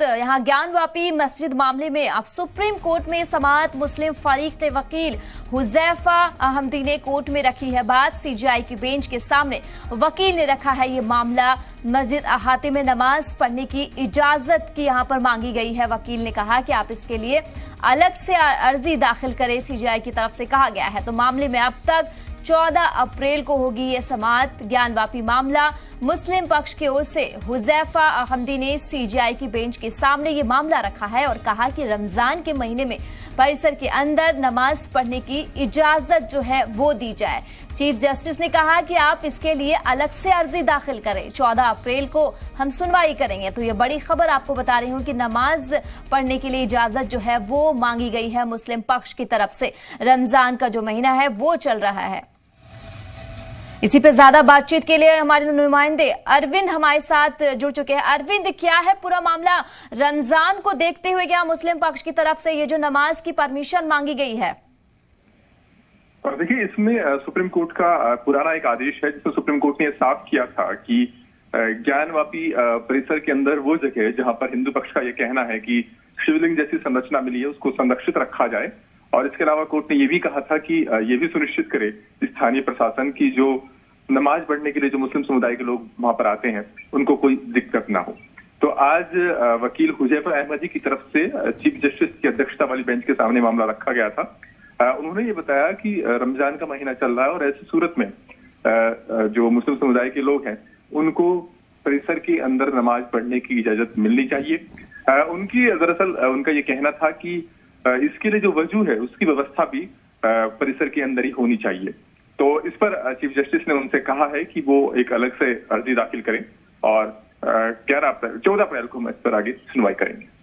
यहाँ ज्ञानवापी मस्जिद मामले में अब सुप्रीम कोर्ट में समाअत मुस्लिम फरीक के वकील हुजैफा अहमदी ने कोर्ट में रखी है बात। सीजीआई की बेंच के सामने वकील ने रखा है ये मामला। मस्जिद अहाते में नमाज पढ़ने की इजाजत की यहाँ पर मांगी गई है। वकील ने कहा कि आप इसके लिए अलग से अर्जी दाखिल करें, सीजीआई की तरफ से कहा गया है। तो मामले में अब तक 14 अप्रैल को होगी ये समाअत। ज्ञानवापी मामला मुस्लिम पक्ष की ओर से हुजैफा अहमदी ने सीजीआई की बेंच के सामने ये मामला रखा है और कहा कि रमजान के महीने में परिसर के अंदर नमाज पढ़ने की इजाजत जो है वो दी जाए। चीफ जस्टिस ने कहा कि आप इसके लिए अलग से अर्जी दाखिल करें, 14 अप्रैल को हम सुनवाई करेंगे। तो ये बड़ी खबर आपको बता रही हूं कि नमाज पढ़ने के लिए इजाजत जो है वो मांगी गई है मुस्लिम पक्ष की तरफ से। रमजान का जो महीना है वो चल रहा है। इसी पे ज्यादा बातचीत के लिए हमारे नुमाइंदे अरविंद हमारे साथ जुड़ चुके हैं। अरविंद, क्या है पूरा मामला? रमजान को देखते हुए क्या मुस्लिम पक्ष की तरफ से ये जो नमाज की परमिशन मांगी गई है? देखिए, इसमें सुप्रीम कोर्ट का पुराना एक आदेश है जिसमें सुप्रीम कोर्ट ने साफ किया था कि ज्ञानवापी परिसर के अंदर वो जगह है जहां पर हिंदू पक्ष का ये कहना है कि शिवलिंग जैसी संरचना मिली है उसको संरक्षित रखा जाए। और इसके अलावा कोर्ट ने ये भी कहा था कि ये भी सुनिश्चित करे स्थानीय प्रशासन की जो नमाज पढ़ने के लिए जो मुस्लिम समुदाय के लोग वहां पर आते हैं उनको कोई दिक्कत ना हो। तो आज वकील हुजैफा अहमदी की तरफ से चीफ जस्टिस की अध्यक्षता वाली बेंच के सामने मामला रखा गया था। उन्होंने ये बताया कि रमजान का महीना चल रहा है और ऐसी सूरत में जो मुस्लिम समुदाय के लोग हैं उनको परिसर के अंदर नमाज पढ़ने की इजाजत मिलनी चाहिए। उनकी दरअसल उनका ये कहना था कि इसके लिए जो वजह है उसकी व्यवस्था भी परिसर के अंदर ही होनी चाहिए। तो इस पर चीफ जस्टिस ने उनसे कहा है कि वो एक अलग से अर्जी दाखिल करें और 14 अप्रैल को हम इस पर आगे सुनवाई करेंगे।